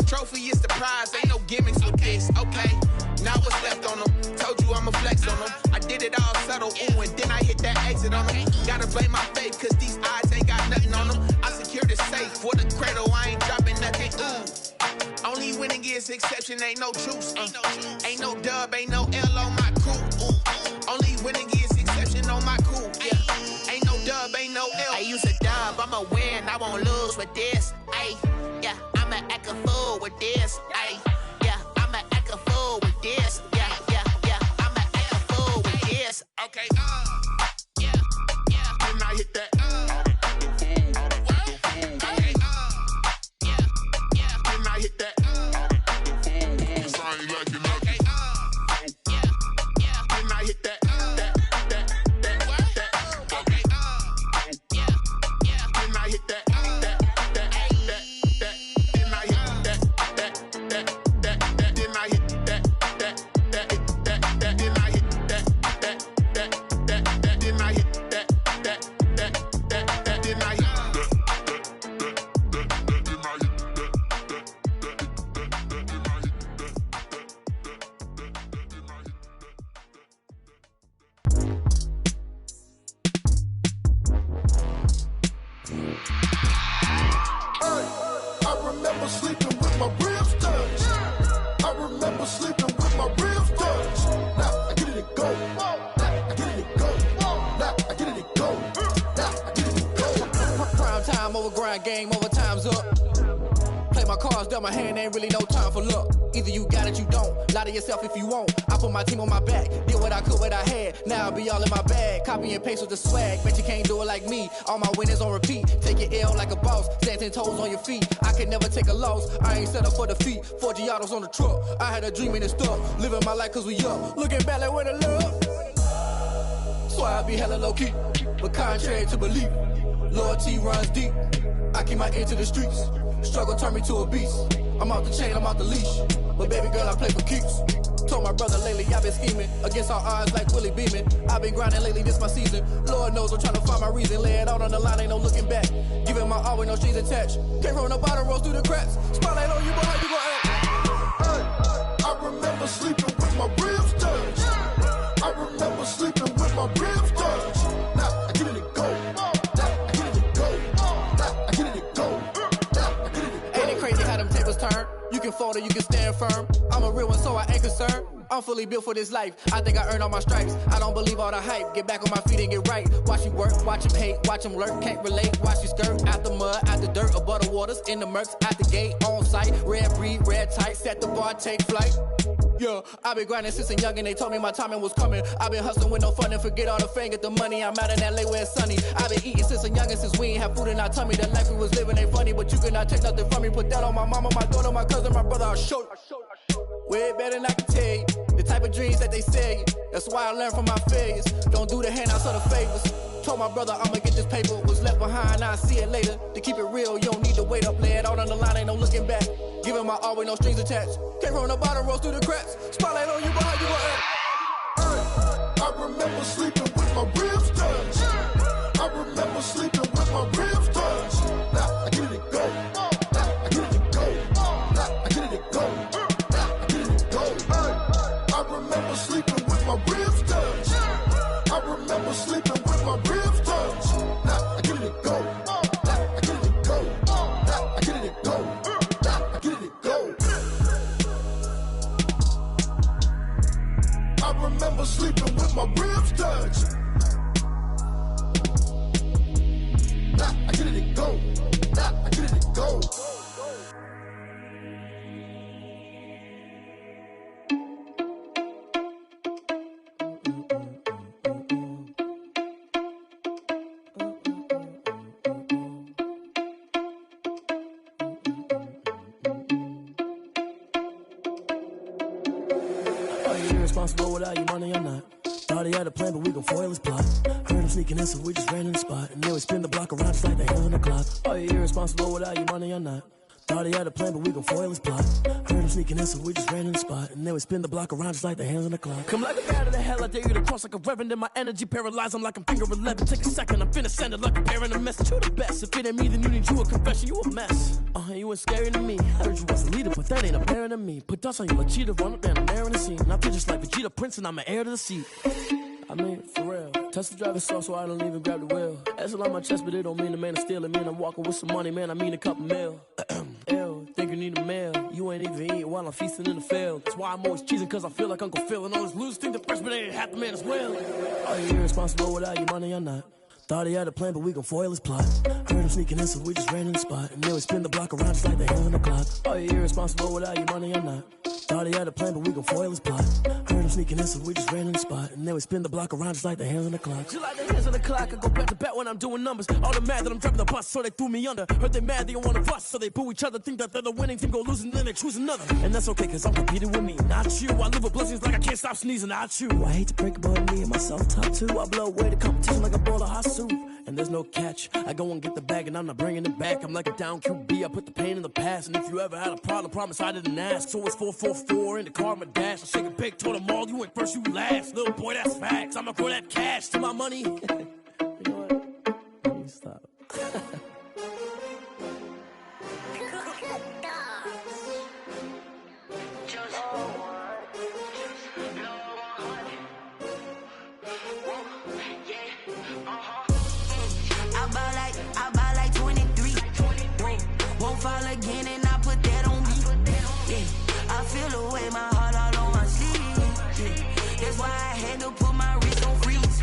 Trophy is the prize, ain't no gimmicks with this. Okay, now what's left on them? Told you I'ma flex on them. I did it all subtle, ooh, and then I hit that exit on them. Gotta blame my faith, cause these odds ain't got nothing on them. I secured the safe for the cradle, I ain't dropping nothing, ooh. Only winning is exception, ain't no truce. Ain't no dub, ain't no L on my crew. Ooh. Only winning is exception on my crew. Yeah. Ain't no dub, ain't no L. I use a dub, I'ma win, I won't lose with this. Ay, yeah, I'ma act a fool with this. Ay, yeah, I'ma act a fool with this. Yeah, yeah, yeah, I'ma act a fool with this. Okay, yeah, yeah. Then I hit that. Okay, yeah, yeah. Then I hit that. Cause I ain't like it nothing. Okay, yeah, yeah. Then I hit that. Game over, time's up. Play my cards dealt my hand, ain't really no time for luck. Either you got it, you don't. Lie to yourself if you won't. I put my team on my back, did what I could, what I had. Now I'll be all in my bag. Copy and paste with the swag. Bet you can't do it like me. All my winners on repeat. Take your L like a boss. Stand 10 toes on your feet. I can never take a loss. I ain't set up for defeat. 4 Giottos on the truck. I had a dream and it's stuck. Living my life cause we up. Looking back like where the love. So I be hella low key. But contrary to belief, loyalty runs deep. I keep my ear to the streets. Struggle turned me to a beast. I'm out the chain, I'm out the leash. But baby girl, I play for keeps. Told my brother lately, I've been scheming. Against all odds like Willie Beeman. I've been grinding lately, this my season. Lord knows I'm trying to find my reason. Lay it out on the line, ain't no looking back. Giving my all with no strings attached. Came from the bottom, rose through the cracks. Spotlight on you, boy, how you gon' act? Hey, I remember sleeping with my ribs touched. I remember sleeping with my ribs touched. Now I get it to go. Turn. You can fold or you can stand firm. I'm a real one, so I ain't concerned. I'm fully built for this life. I think I earned all my stripes. I don't believe all the hype. Get back on my feet and get right. Watch you work, watch him hate, watch him lurk. Can't relate, watch you skirt. Out the mud, out the dirt, above the waters, in the murks, out the gate, on site. Red breed, red tight, set the bar, take flight. Yeah, I've been grinding since a young and they told me my timing was coming. I've been hustling with no fun and forget all the fame, get the money. I'm out in LA where it's sunny. I've been eating since a young and since we ain't have food in our tummy. The life we was living ain't funny, but you cannot take nothing from me. Put that on my mama, my daughter, my cousin, my brother, I'll show you. Way better than I can tell you. The type of dreams that they sell you. That's why I learned from my failures. Don't do the handouts or the favors. Told my brother I'ma get this paper. Was left behind, I'll see it later. To keep it real, you don't need to wait up. Lay it out on the line, ain't no looking back. Giving my all with no strings attached. Came from the bottom, rose through the cracks. Spotlight on you, boy, how you gon' act? Hey, I remember sleeping with my ribs touched. I remember sleeping with my ribs touched. Now I get it to go. Now I get it to go. Now I get it to go. Now I get it to go. ribs touch. I remember sleeping with my ribs touch. Now I get it go. Now I get it go. Now I get it go. Now I get it go. I remember sleeping with my ribs touch. Now I get it go. Now I get it go. Irresponsible without your money or not. Thought he had a plan, but we gon' foil his plot. Heard him sneaking in, so we just ran in the spot. And then we spin the block around just like the hands on the clock. Are you irresponsible without your money or not? Thought he had a plan, but we gon' foil his plot. Heard him sneaking in, so we just ran in the spot. And then we spin the block around just like the hands on the clock. Come like a bat of the hell, I dare you to cross like a reverend. In my energy paralyzed, I'm like I'm finger 11. Take a second, I'm finna send it like a parent a message. You the best, if it ain't me, then you need you a confession. You a mess, you ain't scary to me. I heard you was a leader, but that ain't apparent to me. Put dust on you like cheetah, run up down, I'm there in the scene. And I feel just like Vegeta Prince, and I'm an heir to the seat. I mean, for real. Touch the driver's soft, so I don't even grab the wheel. That's on my chest, but it don't mean the man is stealing. Man, I'm walking with some money, man, I mean a couple mil. Ew, think you need a meal. You ain't even eating while I'm feasting in the field. That's why I'm always cheesing, cause I feel like Uncle Phil. And all this loose think the freshman ain't half the man as well. Are you irresponsible without your money or not? Thought he had a plan, but we gon' foil his plot. Heard him sneaking in, so we just ran in the spot. And then we spin the block around just like the hands on the clock. Are you irresponsible without your money or not? Thought he had a plan, but we gon' foil his plot. Heard him sneaking in, so we just ran in the spot. And then we spin the block around just like the hands on the clock. Just like the hands on the clock, I go back to back when I'm doing numbers. All the mad that I'm driving the bus, so they threw me under. Heard they mad, they don't wanna bust, so they boo each other. Think that they're the winning team, go losing, then they choose another. And that's okay, cause I'm competing with me, not you. I live with blessings like I can't stop sneezing, not you. I hate to break it, but me and myself top two. I blow away the competition like a bowl of hot soup. And there's no catch. I go and get the bag and I'm not bringing it back. I'm like a down QB, I put the pain in the past. And if you ever had a problem, promise I didn't ask. So it's 444 in the car, my dash. I shake a big, told them all, you went first, you last. Little boy, that's facts. I'ma throw that cash to my money. You know what? Let me stop. I buy like 23. Won't fall again and I put that on me. Yeah, I feel the way my heart all on my sleeve. Yeah, that's why I had to put my wrist on freeze.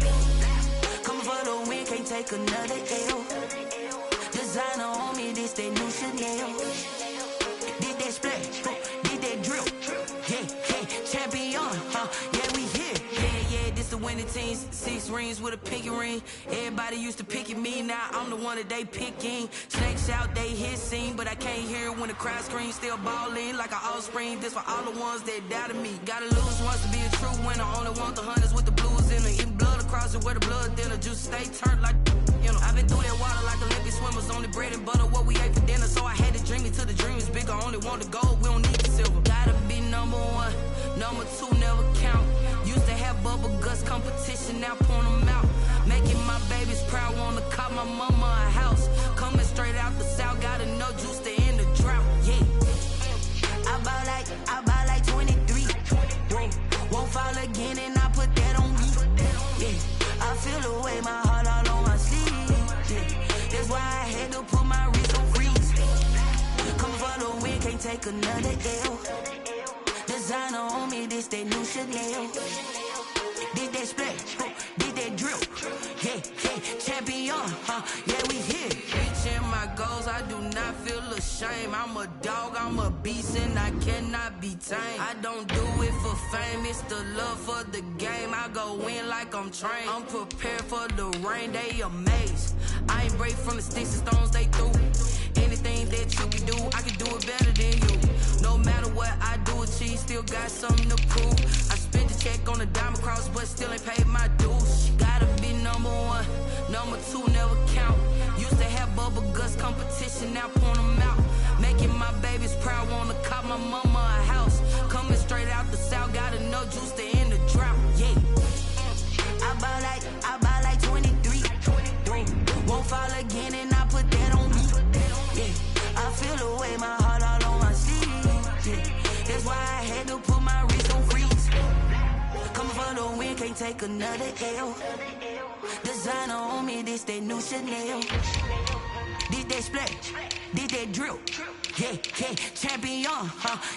Coming for the win, can't take another L. Designer on me, this that new Chanel. Did that splash, did that drill. Yeah, champion, yeah, we here. Yeah, this the winning team. 6 rings with a pinky ring. Everybody used to pick at me, now I'm the one that they picking. Snakes out, they hit scene, but I can't hear it when the crowd screams. Still ballin' like an offspring. This for all the ones that doubted me. Gotta lose once to be a true winner. Only want the hunters with the blues in it. Eating blood across it where the blood dinner. Juice stay turned like, you know. I've been through that water like Olympic swimmers. Only bread and butter, what we ate for dinner. So I had to dream it till the dream is bigger. Only want the gold, we don't need the silver. Gotta be number 1, number 2 never count. Used to have bubble guts competition, now point them out. Making my babies proud, wanna call my mama a house. Coming straight out the south, gotta know juice to end the drought. Yeah, I buy like 23. Won't fall again and I put that on me. Yeah, I feel the way my heart all on my sleeve. Yeah, that's why I had to put my wrist on freeze. Coming for the win, can't take another L. Designer on me, this that new Chanel. Did that splash, did that drill. Yeah, champion, yeah, we here. Reaching my goals, I do not feel ashamed. I'm a dog, I'm a beast, and I cannot be tamed. I don't do it for fame, it's the love for the game. I go in like I'm trained. I'm prepared for the rain, they amazed. I ain't break from the sticks and stones they threw. Anything that you can do, I can do it better than you. No matter what I do, achieve, still got something to prove. I spent the check on the diamond cross, but still ain't paid my dues. Gotta be number 1, number 2 never count. Used to have bubble guts competition, now point them out. Making my babies proud, wanna call my mama a house. Coming straight out the south, gotta know juice to end the drought. Yeah, I buy like 23. Won't fall again and I put that on me. Yeah, I feel the way my heart all on my sleeve. Yeah, that's why I had to put my wrist on freeze. Coming for the win, can't take another L. Designer on me, this that new Chanel. Did that splash, did that drill. Yeah, yeah, champion,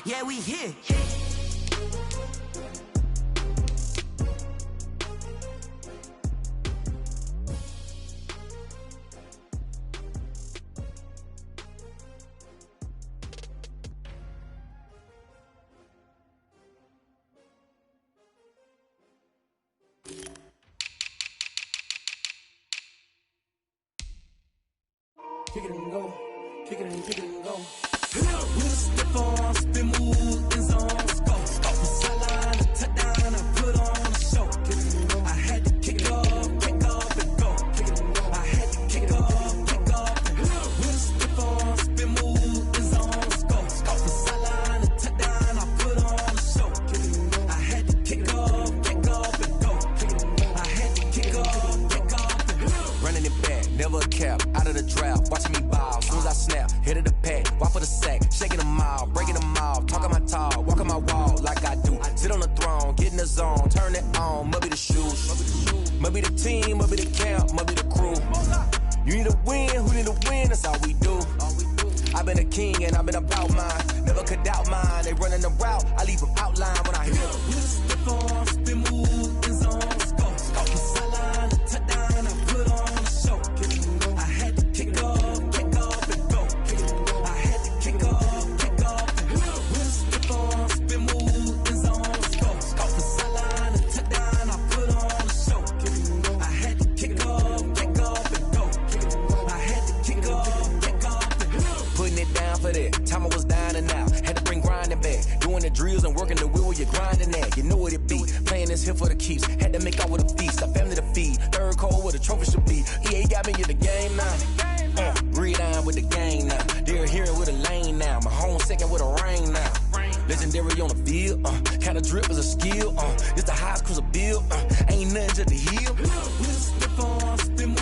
yeah, we here. Kick it and go, kick it and kick it and go. With a stiff on, spin move, in zone, let's go. Off the sideline, a touchdown, I put on a show. I had to kick off and go. I had to kick off and go. With a stiff on, spin move, in zone, let's go. Off the sideline, a touchdown, I put on a show. I had to kick off and go. I had to kick off and go. Running it back, never a cap, out of the draft, watching me ball. Soon as I snap, hit of the pack, walk for the sack, shaking them all, breaking them all, talking my talk, walking my wall like I do. Sit on the throne, get in the zone, turn it on, must be the shoes, must be the team, must be the camp, must be the crew. You need a win, who need a win, that's all we do. I've been a king and I've been about mine, never could doubt mine. They running the route, I leave them outline when I hear them. With a step on, spin move, in zone, let's go. Off the sideline, a touchdown, I put on a show. I had to kick off and go. I had to kick off and go. With a step on, spin move, in zone, let's go. Off the sideline, a touchdown, I put on a show. I had to kick off and go. I had to kick off and go. Putting it down for that, time I was down and out. Had to bring grinding back, doing the drills and working the wheel where you're grinding at. You know what it be, playing this here for the keeps. Had to make out with a feast, a family to feed. Third cold where the trophy should be. EA got me in the game now. Breathe on with the game now. They're here with a lane now. My home second with a rain now. Legendary on the field, kind of drip is a skill. It's the highest cruiser bill, ain't nothing to the hill. With a step on, spin